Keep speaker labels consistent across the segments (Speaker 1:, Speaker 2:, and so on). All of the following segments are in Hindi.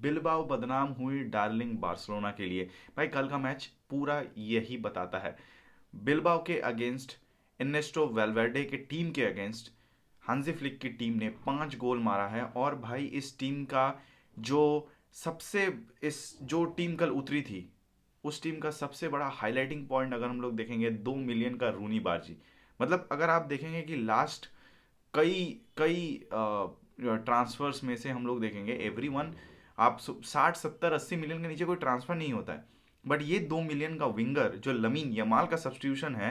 Speaker 1: बिलबाओ बदनाम हुई डार्लिंग बार्सिलोना के लिए। भाई कल का मैच पूरा यही बताता है। बिलबाओ के अगेंस्ट, इर्नेस्टो वेलवेर्डे के टीम के अगेंस्ट हांजी फ्लिक की टीम ने 5 गोल मारा है। और भाई इस टीम का जो सबसे इस जो टीम कल उतरी थी, उस टीम का सबसे बड़ा हाईलाइटिंग पॉइंट अगर हम लोग देखेंगे, 2 मिलियन का रूनी बार्जी। मतलब अगर आप देखेंगे कि लास्ट कई कई ट्रांसफर्स में से हम लोग देखेंगे, एवरी वन आप 60 70 80 मिलियन के नीचे कोई ट्रांसफर नहीं होता है। बट ये 2 मिलियन का विंगर जो लमीन यमाल का सब्सटीट्यूशन है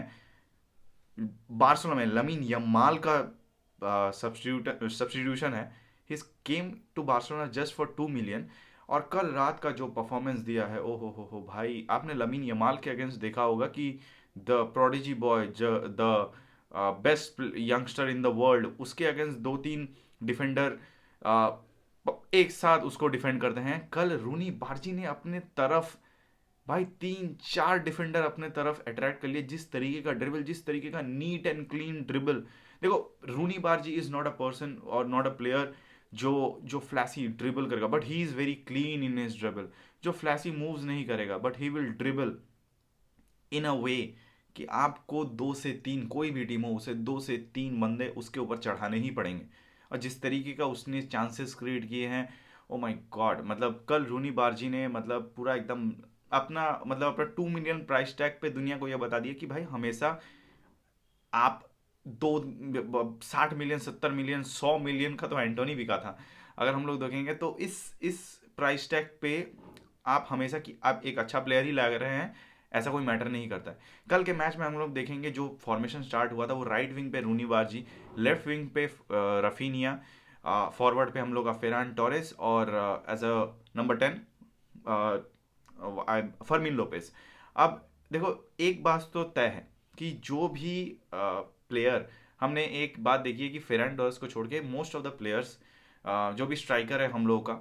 Speaker 1: बार्सिलोना में, लमीन यमाल का सब्सटीट्यूशन है। He came to Barcelona just for 2 million. और कल रात का जो परफॉर्मेंस दिया है, ओ हो भाई, आपने लमीन यमाल के अगेंस्ट देखा होगा कि the prodigy boy, the best youngster in the world, उसके अगेंस्ट 2 3 डिफेंडर एक साथ उसको डिफेंड करते हैं। कल रूनी बार्जी ने अपने तरफ भाई 3 4 डिफेंडर अपने तरफ अट्रैक्ट कर लिए। जिस तरीके का ड्रिबल, जिस तरीके का नीट एंड क्लीन ड्रिबल। देखो, Roony Bardghji is not a person और नॉट अ प्लेयर जो जो फ्लैसी ड्रिबल करेगा, but he is very clean in his dribble. जो फ्लैसी मूव्स नहीं करेगा, but he will dribble in a way कि आपको 2 से 3, कोई भी टीम हो, उसे 2 से 3 बंदे उसके ऊपर चढ़ाने ही पड़ेंगे। और जिस तरीके का उसने चांसेस क्रिएट किए हैं, ओ माय गॉड। मतलब कल रूनी बार्जी ने मतलब पूरा एकदम अपना 2 मिलियन प्राइस टैग पे दुनिया को यह बता दिया कि भाई हमेशा आप दो 60 मिलियन, 70 मिलियन, 100 मिलियन का तो एंटोनी बिका था। अगर हम लोग देखेंगे तो इस प्राइस टैग पे आप हमेशा की आप एक अच्छा प्लेयर ही ला रहे हैं, ऐसा कोई मैटर नहीं करता है। कल के मैच में हम लोग देखेंगे जो फॉर्मेशन स्टार्ट हुआ था, वो राइट विंग पे रूनी बार्जी, लेफ्ट विंग पे रफीनिया, फॉरवर्ड पे हम लोग का फेरान टोरेस, और as a number 10 Fermin Lopez. अब देखो, एक बात तो तय है कि जो भी प्लेयर, हमने एक बात देखी है कि फेरान टोरेस को छोड़ के मोस्ट ऑफ द प्लेयर्स, जो भी स्ट्राइकर है हम लोगों का,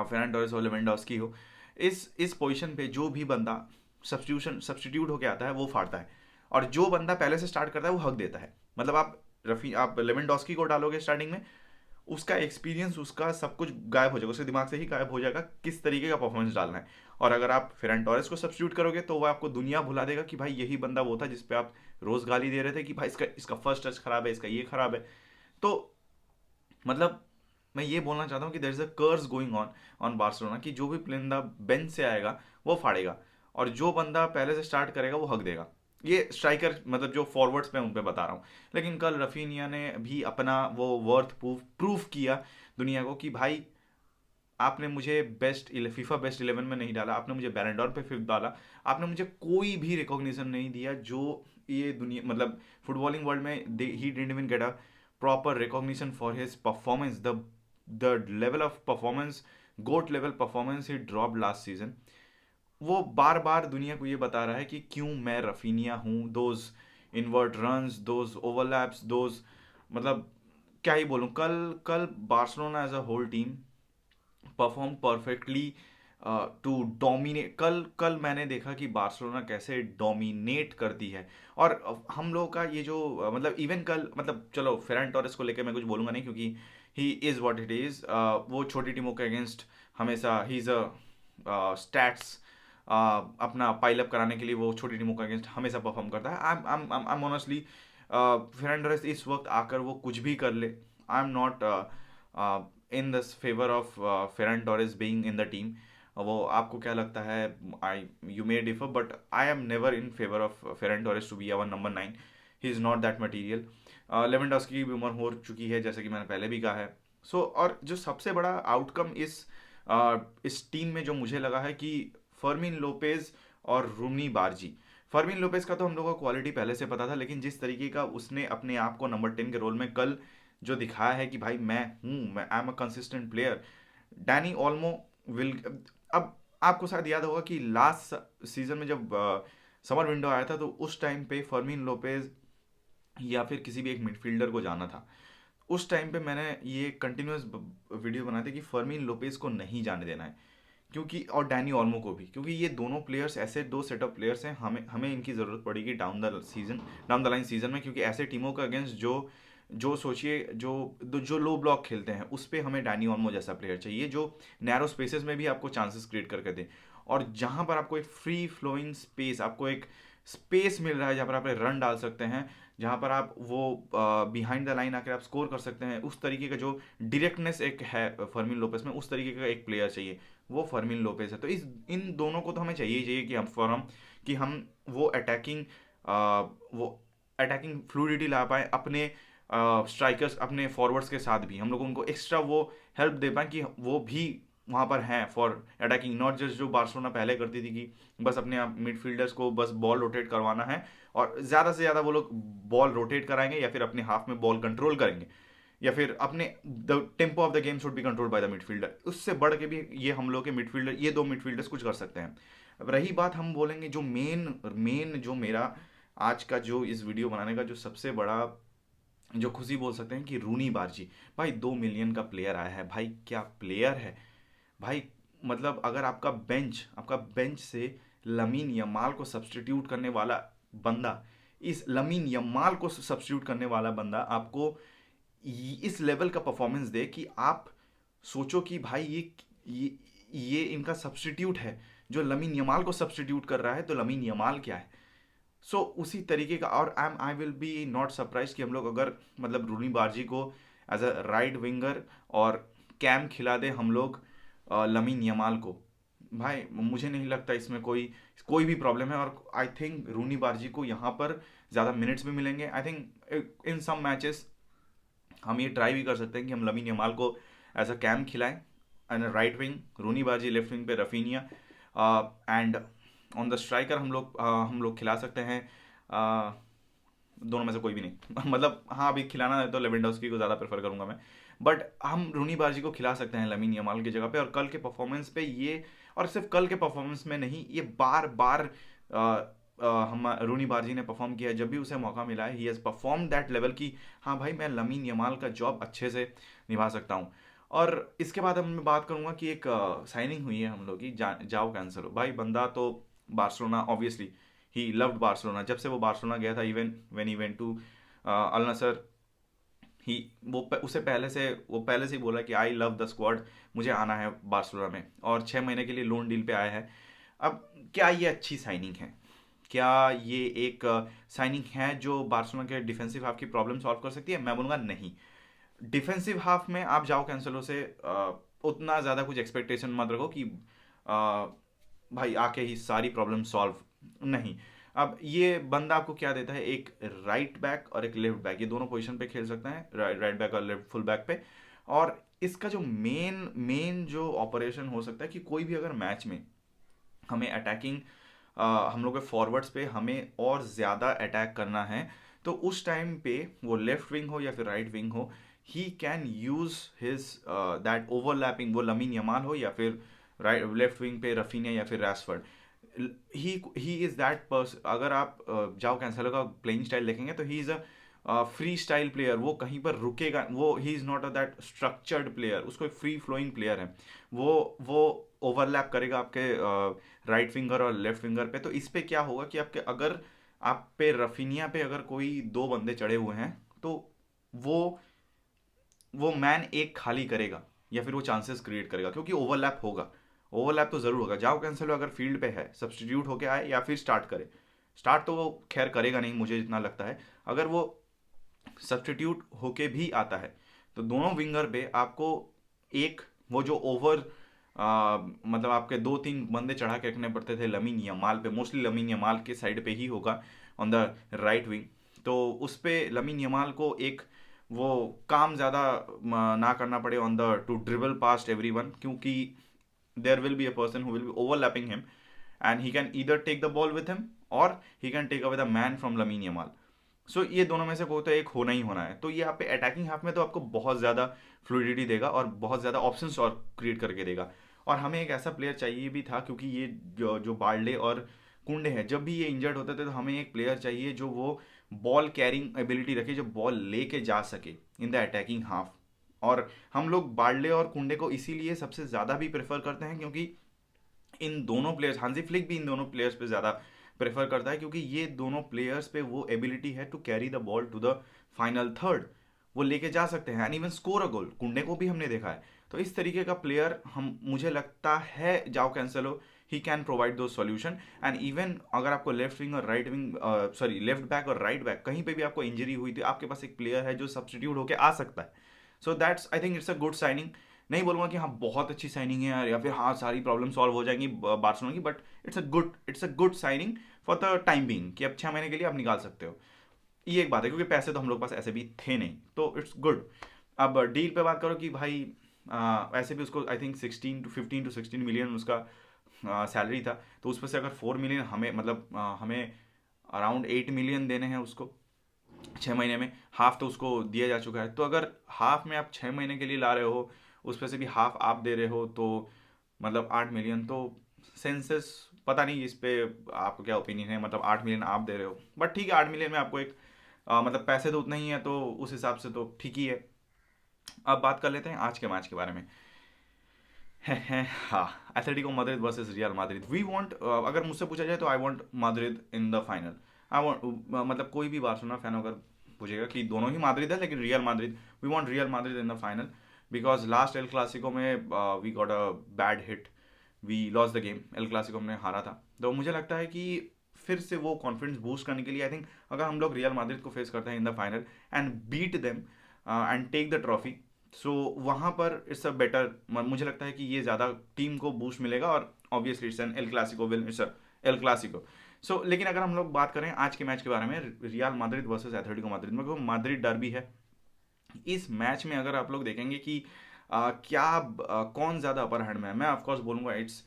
Speaker 1: फेरान टोरेस हो, लेवेंडोस्की हो, इस पोजीशन पे जो भी बंदा सब्सटीट्यूट होके आता है वो फाड़ता है। और जो बंदा पहले से स्टार्ट करता है वो हक देता है। मतलब आप लेवेंडोस्की को डालोगे स्टार्टिंग में, उसका एक्सपीरियंस, उसका सब कुछ गायब हो जाएगा, उसके दिमाग से ही गायब हो जाएगा किस तरीके का परफॉर्मेंस डालना है। और अगर आप फेरन टोरेस को सब्सिट्यूट करोगे तो वो आपको दुनिया भुला देगा कि भाई यही बंदा वो था जिस पे आप रोज गाली दे रहे थे कि भाई इसका इसका फर्स्ट टच खराब है, इसका ये खराब है। तो मतलब मैं ये बोलना चाहता हूँ कि there is a curse going on on Barcelona, कि जो भी बंदा बेंच से आएगा वो फाड़ेगा, और जो बंदा पहले से स्टार्ट करेगा वो हक देगा। ये स्ट्राइकर, मतलब जो फॉरवर्ड्स पे उन पे बता रहा हूँ। लेकिन कल रफीनिया ने भी अपना वो वर्थ प्रूफ किया दुनिया को कि भाई आपने मुझे फीफा बेस्ट 11 में नहीं डाला, आपने मुझे बैलेंडोर पे फिफ्थ डाला, आपने मुझे कोई भी रिकॉग्निशन नहीं दिया जो ये दुनिया, मतलब फुटबॉलिंग वर्ल्ड में he didn't even get a proper recognition for his performance, the level of performance, GOAT level performance he drop last season. वो बार बार दुनिया को ये बता रहा है कि क्यों मैं रफीनिया हूँ। Those invert runs, those overlaps, those, मतलब क्या ही बोलूँ। कल कल Barcelona as a whole team perform perfectly to dominate. कल कल मैंने देखा कि बार्सिलोना कैसे डोमिनेट करती है। और हम लोगों का ये जो मतलब इवन कल, मतलब चलो फेरन टोरेस को लेकर मैं कुछ बोलूंगा नहीं, क्योंकि he is what it is. वो छोटी टीमों के अगेंस्ट हमेशा ही इज़ अ स्टैट्स अपना पाइल अप कराने के लिए वो छोटी टीमों के अगेंस्ट हमेशा परफॉर्म करता है। I am honestly, Ferran Torres इस वक्त आकर वो कुछ भी कर ले, I am not in the favour of Ferran Torres being in the team. वो आपको क्या लगता है, I you may differ, but I am never in favour of Ferran Torres to be our number 9। He is not that material. Lewandowski की भी उम्र हो चुकी है, जैसे कि मैंने पहले भी कहा है। सो और जो सबसे बड़ा आउटकम इस टीम में जो मुझे लगा है कि फर्मिन लोपेज और रूनी बार्जी। फर्मिन लोपेज का तो हम लोगों को क्वालिटी पहले से पता था, लेकिन जिस तरीके का उसने अपने आप को नंबर 10 के रोल में कल जो दिखाया है कि भाई मैं I am a consistent player. Danny Olmo will, अब आपको शायद याद होगा कि लास्ट सीजन में जब समर विंडो आया था तो उस टाइम पे फर्मिन लोपेज या फिर किसी भी एक मिडफील्डर को जाना था। उस टाइम पे मैंने ये कंटिन्यूस वीडियो बनाए थे कि फर्मिन लोपेज को नहीं जाने देना है, क्योंकि और डैनी ऑल्मो को भी, क्योंकि ये दोनों प्लेयर्स ऐसे दो सेट ऑफ प्लेयर्स हैं, हमें हमें इनकी ज़रूरत पड़ेगी डाउन द लाइन सीजन में, क्योंकि ऐसे टीमों के अगेंस्ट जो जो सोचिए जो लो ब्लॉक खेलते हैं उस पे हमें डैनी ऑल्मो जैसा प्लेयर चाहिए जो नैरो स्पेसेस में भी आपको चांसेस क्रिएट करके दे, और जहां पर आपको एक फ्री फ्लोइंग स्पेस, आपको एक स्पेस मिल रहा है जहां पर आप रन डाल सकते हैं, जहां पर आप वो बिहाइंड द लाइन आकर आप स्कोर कर सकते हैं, उस तरीके का जो डायरेक्टनेस एक है फर्मिन लोपेस में, उस तरीके का एक प्लेयर चाहिए, वो फर्मिन लोपेस है। तो इस इन दोनों को तो हमें चाहिए ही चाहिए कि हम वो अटैकिंग वो अटैकिंग फ्लूइडिटी ला पाए अपने स्ट्राइकर्स, अपने फॉरवर्ड्स के साथ भी हम लोग उनको एक्स्ट्रा वो हेल्प दे पाएँ कि वो भी वहाँ पर हैं फॉर अटैकिंग, नॉट जस्ट जो बार्सिलोना पहले करती थी कि बस अपने आप मिडफील्डर्स को बस बॉल रोटेट करवाना है और ज़्यादा से ज़्यादा वो लोग बॉल रोटेट कराएंगे या फिर अपने हाफ में बॉल कंट्रोल करेंगे, या फिर अपने the tempo of the game should be control by the midfielder. उससे बढ़ के भी ये हम लोग के मिडफील्डर, ये दो मिडफील्डर्स कुछ कर सकते हैं। अब रही बात, हम बोलेंगे जो मेन मेन जो मेरा आज का जो इस वीडियो बनाने का जो सबसे बड़ा जो खुशी बोल सकते हैं कि रूनी बारजी, भाई 2 मिलियन का प्लेयर आया है भाई, क्या प्लेयर है भाई। मतलब अगर आपका बेंच से लमीन यमाल को सब्सटीट्यूट करने वाला बंदा, इस लमीन यमाल को सब्सटीट्यूट करने वाला बंदा आपको इस लेवल का परफॉर्मेंस दे कि आप सोचो कि भाई ये ये इनका सब्सटीट्यूट है, जो लमीन यमाल को सब्सटीट्यूट कर रहा है, तो लमीन यमाल क्या है। सो उसी तरीके का, और I will be not surprise कि हम लोग अगर मतलब रूनी बारजी को एज अ राइट विंगर और कैम खिला दे हम लोग लमीन यमाल को, भाई मुझे नहीं लगता इसमें कोई कोई भी प्रॉब्लम है। और आई थिंक रूनी बारजी को यहाँ पर ज़्यादा मिनट्स भी मिलेंगे। I think in some matches हम ये ट्राई भी कर सकते हैं कि हम लमीन यमाल को एज अ कैम खिलाएं and right wing, Roony Bardghji left wing पे Raphinha, and on the striker हम लोग खिला सकते हैं दोनों में से कोई भी नहीं मतलब हाँ, अभी खिलाना है तो लेवेंडोस्की को ज़्यादा प्रेफर करूंगा मैं, बट हम रूनी बारजी को खिला सकते हैं लमीन यमाल की जगह पे। और कल के परफॉर्मेंस पे ये, और सिर्फ कल के परफॉर्मेंस में नहीं, ये बार बार हम रूनी बारजी ने परफॉर्म किया है, जब भी उसे मौका मिला है he has perform that level की हाँ भाई मैं लमीन यमाल का जॉब अच्छे से निभा सकता हूँ। और इसके बाद हम मैं बात करूंगा कि एक साइनिंग हुई है हम लोग की, जाओ कैंसलो, भाई बंदा तो Barcelona, obviously he loved Barcelona, जब से वो बार्सिलोना गया था, even when he went to Al Nassr, ही उसे पहले से ही बोला कि आई लव द स्क्वाड, मुझे आना है बार्सिलोना में, और 6 महीने के लिए लोन डील पे आया है। अब क्या ये अच्छी साइनिंग है? क्या ये एक साइनिंग है जो बार्सिलोना के डिफेंसिव हाफ की प्रॉब्लम सॉल्व कर सकती है? मैं बोलूँगा नहीं। डिफेंसिव हाफ में आप जाओ कैंसलो से उतना ज़्यादा कुछ एक्सपेक्टेशन मत रखो कि भाई आके ही सारी प्रॉब्लम सॉल्व, नहीं। अब ये बंदा आपको क्या देता है, एक राइट बैक और एक लेफ्ट बैक, ये दोनों पोजीशन पे खेल सकते हैं, राइट बैक और लेफ्ट फुल बैक पे। और इसका जो मेन मेन जो ऑपरेशन हो सकता है कि कोई भी अगर मैच में हमें अटैकिंग, हम लोग के फॉरवर्ड्स पे हमें और ज़्यादा अटैक करना है, तो उस टाइम पे वो लेफ्ट विंग हो या फिर राइट विंग हो, he can use his that overlapping, वो लमीन यमाल हो या फिर राइट लेफ्ट विंग पे रफीनिया या फिर Rashford, he is that person. अगर आप जाओ कैंसेलो का प्लेइंग स्टाइल देखेंगे तो he is a free style player, वो कहीं पर रुकेगा, वो he is not a that structured player, उसको एक फ्री फ्लोइंग प्लेयर है। वो ओवरलैप करेगा आपके राइट फिंगर और लेफ्ट फिंगर पे। तो इस पे क्या होगा कि आपके अगर आप पे रफीनिया पे अगर कोई दो बंदे चढ़े हुए हैं, तो वो वो मैन एक खाली करेगा या फिर वो चांसेस क्रिएट करेगा, क्योंकि ओवरलैप होगा, ओवरलैप तो जरूर होगा। जाओ कैंसेलो अगर फील्ड पे है, सब्सटीट्यूट होके आए या फिर स्टार्ट करे, स्टार्ट तो वो खैर करेगा नहीं मुझे जितना लगता है, अगर वो सब्सटीट्यूट होके भी आता है तो दोनों विंगर पे आपको एक वो जो ओवर मतलब आपके 2-3 बंदे चढ़ा के रखने पड़ते थे लमीन यमाल पे, मोस्टली लमीन यमाल के साइड पे ही होगा ऑन द राइट विंग, तो उस पे लमीन यमाल को एक वो काम ज़्यादा ना करना पड़े on the to dribble past everyone, क्योंकि there will be a person who will be overlapping him and he can either take the ball with him or he can take away the man from Lamine Yamal. सो ये दोनों में से कोई तो एक होना ही होना है। तो ये आप पे अटैकिंग हाफ में तो आपको बहुत ज़्यादा फ्लूइडिटी देगा और बहुत ज़्यादा ऑप्शंस और क्रिएट करके देगा। और हमें एक ऐसा प्लेयर चाहिए भी था, क्योंकि ये जो बाल्डे और कुंडे हैं, जब भी ये इंजर्ड होते थे तो हमें एक प्लेयर चाहिए जो वो बॉल कैरिंग एबिलिटी रखे, जो बॉल लेके जा सके इन द अटैकिंग हाफ। और हम लोग बाल्डे और कुंडे को इसीलिए सबसे ज़्यादा भी प्रेफर करते हैं, क्योंकि इन दोनों प्लेयर्स, हांजी फ्लिक भी इन दोनों प्लेयर्स पे ज़्यादा प्रेफर करता है, क्योंकि ये दोनों प्लेयर्स पे वो एबिलिटी है to carry the ball to the final third. वो लेके जा सकते हैं and even score a goal. Kounde को भी हमने देखा है। तो इस तरीके का प्लेयर हम मुझे लगता है जाओ कैंसेलो ही कैन प्रोवाइड दो सॉल्यूशन। एंड इवन अगर आपको लेफ्ट विंग और right wing sorry left back और राइट बैक कहीं पे भी आपको इंजरी हुई थी, आपके पास एक प्लेयर है जो सब्सटीट्यूट होकर आ सकता है। So that's I think it's a good signing. नहीं बोलूंगा कि हाँ बहुत अच्छी साइनिंग है यार, या फिर हाँ सारी प्रॉब्लम सॉल्व हो जाएंगी बार्सिलोना की, but it's a good signing for the time being कि अब 6 महीने के लिए आप निकाल सकते हो। ये एक बात है क्योंकि पैसे तो हम लोग पास ऐसे भी थे नहीं, तो इट्स गुड। अब डील पे बात करो कि भाई ऐसे भी उसको आई थिंक 16 to 16 मिलियन उसका सैलरी था। तो उस पर से अगर 4 मिलियन हमें मतलब हमें अराउंड 8 मिलियन देने हैं उसको 6 महीने में, हाफ तो उसको दिया जा चुका है। तो अगर हाफ में आप 6 महीने के लिए ला रहे हो, उस पर से भी हाफ आप दे रहे हो, तो मतलब 8 मिलियन। तो सेंसेस पता नहीं इस पे आपको क्या ओपिनियन है, मतलब 8 मिलियन आप दे रहे हो, बट ठीक है 8 मिलियन में आपको एक मतलब पैसे तो उतना ही है, तो उस हिसाब से तो ठीक ही है। अब बात कर लेते हैं आज के मैच के बारे में। है हाँ, Atletico Madrid versus Real Madrid. We want, अगर मुझसे पूछा जाए तो I want Madrid in the final. I want मतलब कोई भी बार्सिलोना फैन अगर पूछेगा कि दोनों ही मैड्रिड है लेकिन Real Madrid, we want Real Madrid in the final. Because last El Clasico में we got a bad hit, we lost the game. El Clasico में हारा था। तो मुझे लगता है कि फिर से वो कॉन्फिडेंस बूस्ट करने के लिए आई थिंक अगर हम लोग रियल मैड्रिड को फेस करते हैं in the final and beat them and take the trophy, so वहाँ पर इट्स अ बेटर, मुझे लगता है कि ये ज़्यादा टीम को बूस्ट मिलेगा। और obviously it's an El Clasico will, it's El Clasico. So लेकिन अगर हम लोग बात करें आज के मैच के बारे में, real Madrid versus Atletico Madrid में, क्योंकि मैड्रिड डर्बी है। इस मैच में अगर आप लोग देखेंगे कि क्या कौन ज़्यादा अपर हैंड में है, मैं ऑफकोर्स बोलूँगा इट्स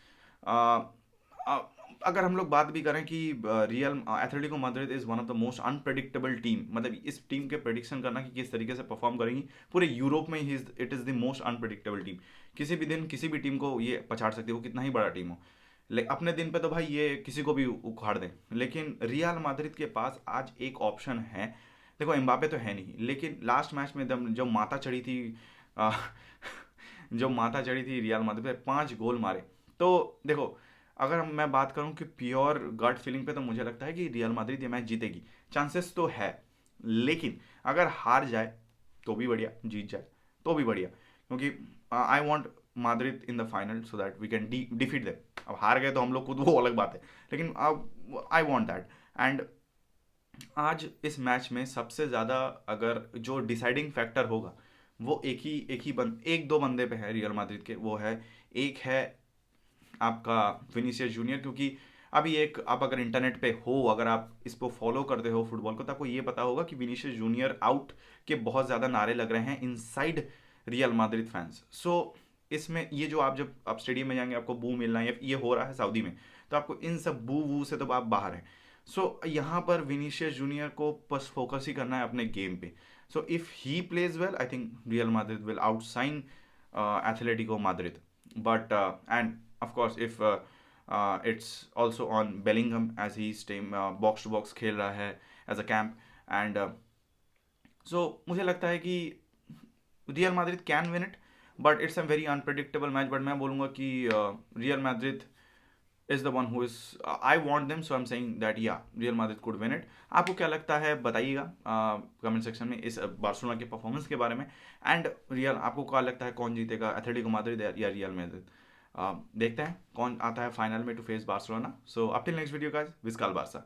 Speaker 1: अगर हम लोग बात भी करें कि real Atletico Madrid is one of the most unpredictable team, मतलब इस टीम के प्रेडिक्शन करना कि किस तरीके से परफॉर्म करेंगी पूरे यूरोप में ही, it is the most unpredictable team. किसी भी दिन किसी भी टीम को ये पछाड़ सकती है, वो कितना ही बड़ा टीम हो। अपने दिन पे तो भाई ये किसी को भी उखाड़ दें। लेकिन रियल मैड्रिड के पास आज एक ऑप्शन है। देखो एम्बापे तो है नहीं, लेकिन लास्ट मैच में जो माता चढ़ी थी अ, जो माता चढ़ी थी रियल मैड्रिड पे, 5 गोल मारे। तो देखो अगर मैं बात करूं कि प्योर गट फीलिंग पे, तो मुझे लगता है कि रियल मैड्रिड ये मैच जीतेगी। चांसेस तो है, लेकिन अगर हार जाए तो भी बढ़िया, जीत जाए तो भी बढ़िया, क्योंकि I want Madrid in the final so that we can defeat them. अब हार गए तो हम लोग खुद, वो अलग बात है, लेकिन अब आई वांट दैट। एंड आज इस मैच में सबसे ज़्यादा अगर जो डिसाइडिंग फैक्टर होगा वो एक दो बंदे पे है रियल मैड्रिड के। वो है, एक है आपका विनीसियस जूनियर, क्योंकि अभी एक आप अगर इंटरनेट पे हो, अगर आप इसको फॉलो करते हो फुटबॉल को, तो आपको ये पता होगा कि विनीसियस जूनियर आउट के बहुत ज़्यादा नारे लग रहे हैं इनसाइड रियल मैड्रिड फैंस। सो इसमें ये जो आप जब आप स्टेडियम में जाएंगे आपको बू मिलना है, ये हो रहा है सऊदी में, तो आपको इन सब बू वू से तो आप बाहर हैं। सो यहाँ पर विनीसियस जूनियर को बस फोकस ही करना है अपने गेम पे। So if he plays well I think Real Madrid will outshine Atletico Madrid. But and of course if it's also on Bellingham as he's team box to box खेल रहा है as a camp and so मुझे लगता है कि Real Madrid can win it, but it's a very unpredictable match. But मैं बोलूँगा कि Real Madrid is the one who is, I want them, so I am saying that या Real Madrid could win it. आपको क्या लगता है बताइएगा कमेंट सेक्शन में इस बार्सिलोना के परफॉर्मेंस के बारे में। एंड रियल आपको क्या लगता है कौन जीतेगा, एथलेटिको मैड्रिड या रियल मैड्रिड? देखते हैं कौन आता है फाइनल में to face Barcelona. So up till next video guys, visca el Barca.